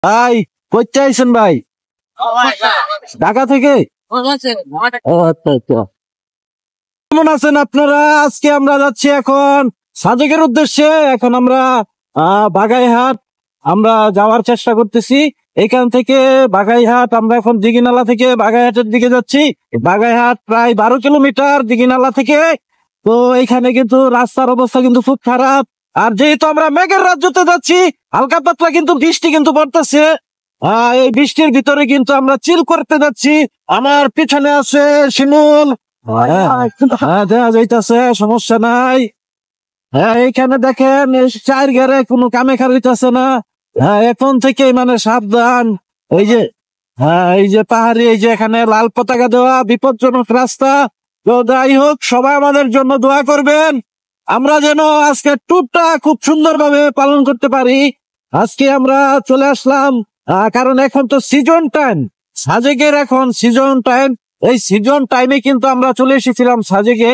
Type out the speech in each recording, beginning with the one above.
ভাই কইতে আইছেন ভাই? ঢাকা থেকে? ও আচ্ছা আচ্ছা। কেমন আছেন আপনারা? আজকে আমরা যাচ্ছি এখন সাজেকের উদ্দেশ্যে। এখন আমরা বাগাইহাট আমরা যাওয়ার চেষ্টা করতেছি। এখান থেকে বাগাইহাট আমরা এখন দিঘিনালা থেকে বাগাইহাটের দিকে যাচ্ছি। বাগাইহাট প্রায় 12 কিলোমিটার দিঘিনালা থেকে। তো এখানে কিন্তু রাস্তার অবস্থা কিন্তু খুব খারাপ। আর যেহেতু আমরা মেঘের রাজ্যতে যাচ্ছি, হালকা পাতলা কিন্তু বৃষ্টি কিন্তু পড়তেছে। এই বৃষ্টির ভিতরে কিন্তু আমরা চিল করতে যাচ্ছি। আমার পিছনে আছে শিমুল। দেখা যাইতেছে, সমস্যা নাই। হ্যাঁ, এইখানে দেখেন চার ঘরে কোনো কামে খারিতেছে না। এখন থেকে মানে সাবধান। এই যে এই যে পাহাড়ি, এই যে এখানে লাল পতাকা দেওয়া, বিপজ্জনক রাস্তা। তো যাই হোক, সবাই আমাদের জন্য দোয়া করবেন, আমরা যেন আজকে ট্যুরটা খুব সুন্দরভাবে পালন করতে পারি। আজকে আমরা চলে আসলাম কারণ এখন তো সিজন টাইম, সাজেকের এখন সিজন টাইম। এই সিজন টাইমে কিন্তু আমরা চলে এসেছিলাম সাজেকে।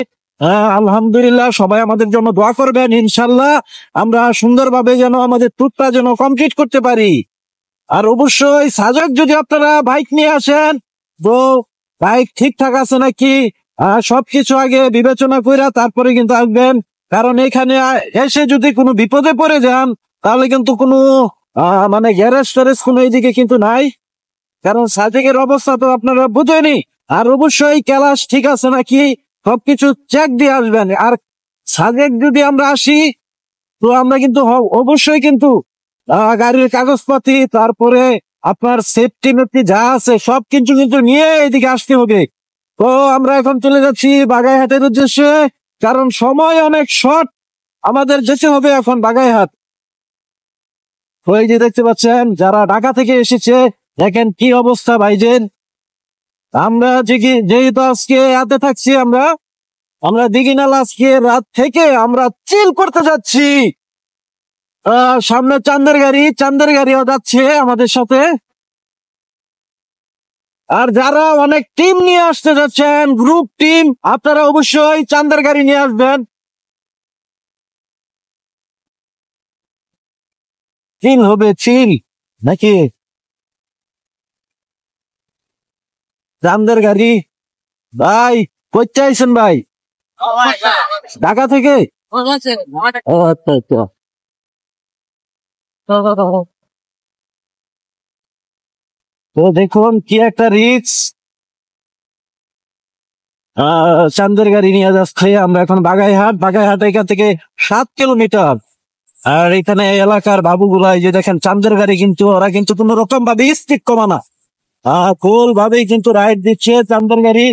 আলহামদুলিল্লাহ, সবাই আমাদের জন্য দোয়া করবেন। ইনশাল্লাহ আমরা সুন্দরভাবে যেন আমাদের ট্যুরটা যেন কমপ্লিট করতে পারি। আর অবশ্যই সাজেক যদি আপনারা বাইক নিয়ে আসেন, তো বাইক ঠিকঠাক আছে নাকি সবকিছু আগে বিবেচনা কইরা তারপরে কিন্তু আসবেন। কারণ এখানে এসে যদি কোনো বিপদে পড়ে যান, তাহলে কিন্তু কোনো মানে গ্যারেজ ট্যারেজ কোনো এইদিকে কিন্তু নাই। কারণ সাজেকের অবস্থা তো আপনারা বুঝেনি। আর অবশ্যই ক্যালাস ঠিক আছে নাকি সবকিছু চেক দিয়ে আসবেন। আর সাজেক যদি আমরা আসি, তো আমরা কিন্তু অবশ্যই কিন্তু গাড়ির কাগজপাতি, তারপরে আপনার সেফটি মেফটি যা আছে সব কিছু কিন্তু নিয়ে এদিকে আসতে হবে। তো আমরা এখন চলে যাচ্ছি বাগাইহাটের উদ্দেশ্যে, কারণ সময় অনেক শর্ট, আমাদের যেতে হবে এখন বাগাইহাট। ওই যে দেখতে পাচ্ছেন যারা ঢাকা থেকে এসেছে, দেখেন কি অবস্থা ভাইজেন। আমরা যেহেতু আজকে রাতে থাকছি, আমরা দিঘিনালা আজকে রাত থেকে আমরা চিল করতে যাচ্ছি। সামনে চান্দের গাড়িও যাচ্ছে আমাদের সাথে। আর যারা অনেক টিম নিয়ে আসতে যাচ্ছেন, গ্রুপ টিম, আপনারা অবশ্যই চান্দের গাড়ি নিয়ে আসবেন। চিল হবে, চিল নাকি চান্দের গাড়ি? ভাই কইতে আইছেন ভাই? ঢাকা থেকে? ও আচ্ছা আচ্ছা। তো দেখুন কি একটা রিস্ক। চান্দের গাড়ি নিয়ে যাচ্ছে। আমরা এখন বাগাইহাট এখান থেকে 7 কিলোমিটার। আর এখানে এলাকার বাবুগুলা, এই যে দেখেন চান্দের গাড়ি, কিন্তু ওরা কিন্তু কোন রকম ভাবে স্পিড কমানা, ফুল ভাবেই কিন্তু রাইড দিচ্ছে চান্দের গাড়ি।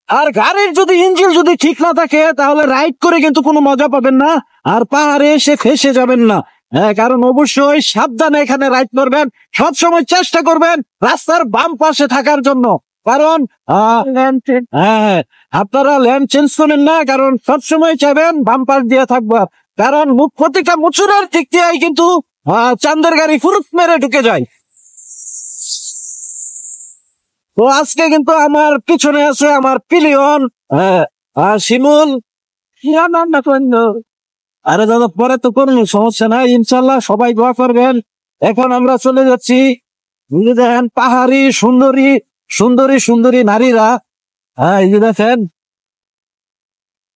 আর গাড়ির যদি ইঞ্জিন যদি ঠিক না থাকে, তাহলে রাইড করে কিন্তু কোনো মজা পাবেন না, আর পাহাড়ে এসে ফেসে যাবেন না। কারণ অবশ্যই সাবধানে এখানে রাইড করবেন। সবসময় চেষ্টা করবেন রাস্তার বাম পাশে থাকার জন্য। কারণ আপনারা লেন চেঞ্জ করেন না, কারণ সবসময় চাইবেন বাম পাশ দিয়ে থাকবো। কারণ প্রতিটা মুচুরের দিক দিয়ে কিন্তু চান্দের গাড়ি ফুরুত মেরে ঢুকে যায়। তো আজকে কিন্তু আমার পিছনে আছে আমার পিলিয়ন শিমুল। আরে দাদা, পরে তো করুন, সমস্যা নাই, ইনশাল্লাহ সবাই দোয়া করবেন। এখন আমরা চলে যাচ্ছি। বুঝে দেখেন পাহাড়ি সুন্দরী সুন্দরী সুন্দরী নারীরা। এই যে দেখেন,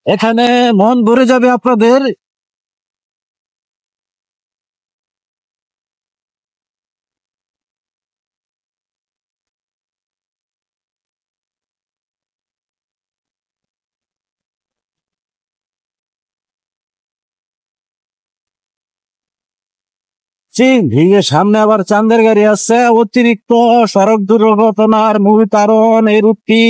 এখানে মন ভরে যাবে আপনাদের। সামনে আবার চান্দের গাড়ি আছে। অতিরিক্ত সড়ক দুর্ঘটনার মূল কারণ এই রুটটি।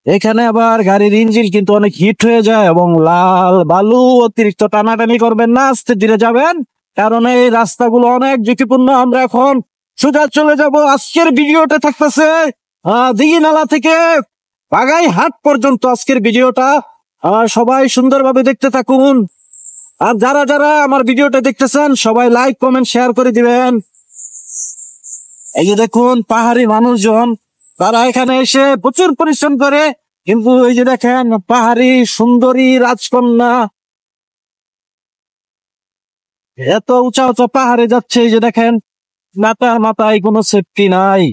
এখানে আবার গাড়ির ইঞ্জিন কিন্তু অনেক হিট হয়ে যায়, এবং লাল বালু অতিরিক্ত টানাটানি করবেন না, আস্তে ধীরে যাবেন, কারণ এই রাস্তাগুলো অনেক ঝুঁকিপূর্ণ। আমরা এখন সোজা চলে যাব। আজকের ভিডিওটা থাকতেছে দিঘিনালা থেকে বাগাইহাট পর্যন্ত আজকের ভিডিওটা। সবাই সুন্দরভাবে দেখতে থাকুন। আর যারা যারা আমার ভিডিওটা দেখতেছেন, সবাই লাইক কমেন্ট শেয়ার করে দিবেন। এই যে দেখুন পাহাড়ি মানুষজন, তারা এখানে এসে প্রচুর পরিশ্রম করে, কিন্তু এই যে দেখেন পাহাড়ি সুন্দরী রাজকন্যা এত উঁচা উঁচা পাহাড়ে যাচ্ছে, এই যে দেখেন মাথায় মাথায় কোনো সেফটি নাই।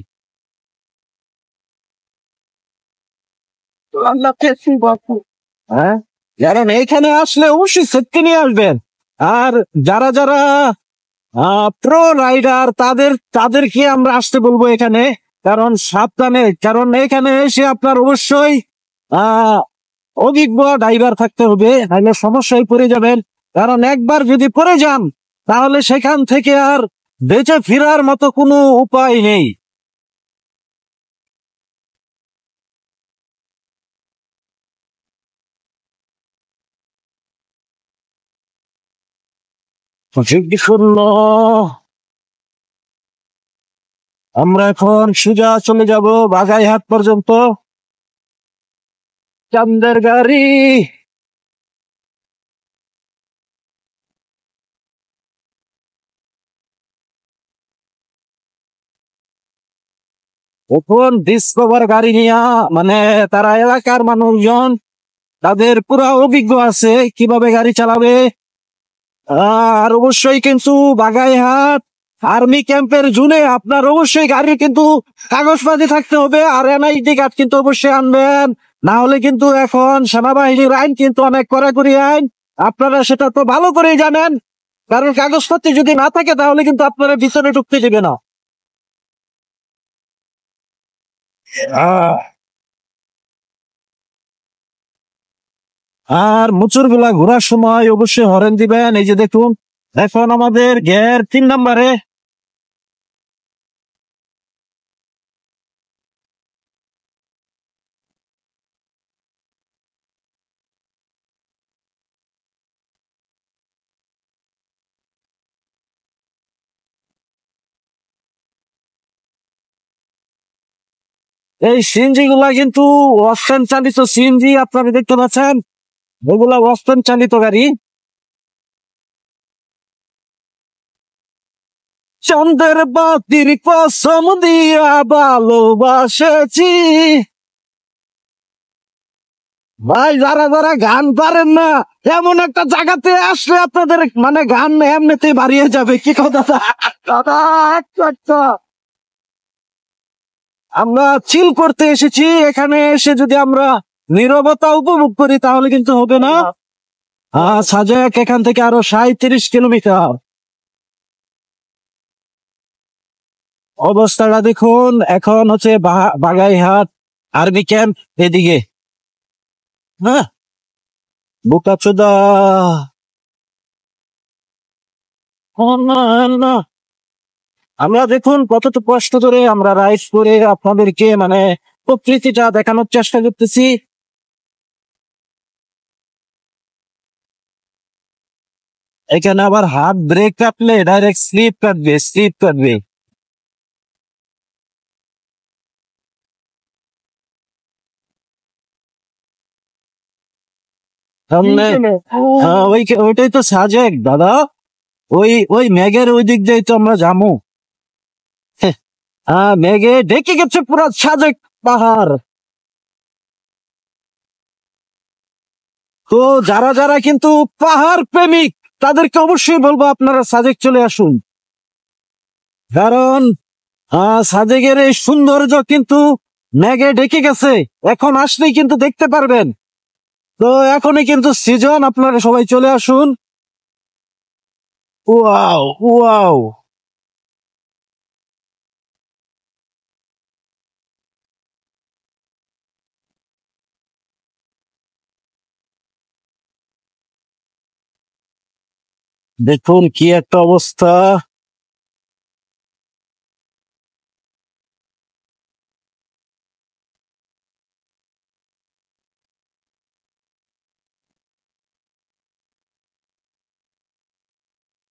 হ্যাঁ, কারণ এইখানে আসলে অবশ্যই সেফটি নিয়ে আসবেন। আর যারা যারা প্রো রাইডার, তাদেরকে আমরা আসতে বলবো এখানে, কারণ সাবধানে, কারণ এখানে এসে আপনার অবশ্যই আহ অভিজ্ঞ ড্রাইভার থাকতে হবে, নাহলে সমস্যায় পড়ে যাবেন। কারণ একবার যদি পড়ে যান তাহলে সেখান থেকে আর বেঁচে ফেরার মতো কোনো উপায় নেই। শূন্য, আমরা এখন সোজা চলে যাব বাগাইহাট পর্যন্ত। চান্দের গাড়ি, এখন ডিসকভার গাড়ি নিয়ে, মানে তারা এলাকার মানুষজন, তাদের পুরা অভিজ্ঞ আছে কিভাবে গাড়ি চালাবে। আর অবশ্যই কিন্তু বাগাইহাট আর্মি ক্যাম্পের জুনে আপনার অবশ্যই গাড়ির কিন্তু কাগজপাতি থাকতে হবে, আর এনআইডি কার্ড কিন্তু অবশ্যই আনবেন, না হলে কিন্তু এখন সেনাবাহিনীর আইন কিন্তু অনেক কড়াকড়ি আইন, আপনারা সেটা তো ভালো করেই জানেন। কারণ কাগজপত্র যদি না থাকে তাহলে কিন্তু আপনারা ভিতরে ঢুকতে দেবে না। আহ, আর মুচুর গুলা ঘোরার সময় অবশ্যই হরেন দিবেন। এই যে দেখুন এখন আমাদের গিয়ার 3 নম্বরে। এই সিএনজি গুলা কিন্তু অকটেন চালিত সিএনজি, আপনারা দেখতে পাচ্ছেন এগুলা অকটেন চালিত গাড়ি। চন্দ্রের বাতির কসম দিয়া ভালোবাসেছি। ভাই, যারা যারা গান পারেন না, এমন একটা জায়গাতে আসলে আপনাদের মানে গান এমনিতেই বাড়িয়ে যাবে। কি কথা দাদা, আচ্ছা আচ্ছা, আমরা চিল করতে এসেছি, এখানে এসে যদি আমরা নীরবতা উপভোগ করি তাহলে কিন্তু হবে না। সাজেক এখান থেকে আরো 37 কিলোমিটার। অবস্থাটা দেখুন, এখন হচ্ছে বাগাইহাট আর্মি ক্যাম্প এদিকে। হ্যাঁ, বোকাচোদা। ও না, না, আমরা দেখুন কতটা কষ্ট করে আমরা রাইড করে আপনাদেরকে মানে প্রকৃতিটা দেখানোর চেষ্টা করতেছি। এখানে আবার হাত ব্রেক কাটলে ডাইরেক্ট স্লিপ কাটবে, স্লিপ কাটবে। সামনে, হ্যাঁ, ওইটাই তো সাজেক দাদা। ওই ওই মেঘের ওই দিক দিয়ে তো আমরা যাবো। হ্যাঁ, মেঘে ঢেকে গেছে পুরো সাজেক পাহাড়। তো যারা যারা কিন্তু পাহাড় প্রেমিক, তাদেরকে অবশ্যই বলবো আপনারা সাজেক চলে আসুন। কারণ সাজেকের এই সৌন্দর্য কিন্তু মেঘে ঢেকে গেছে, এখন আসলেই কিন্তু দেখতে পারবেন। তো এখনই কিন্তু সিজন, আপনারা সবাই চলে আসুন। Wow, wow. দেখুন কি একটা অবস্থা।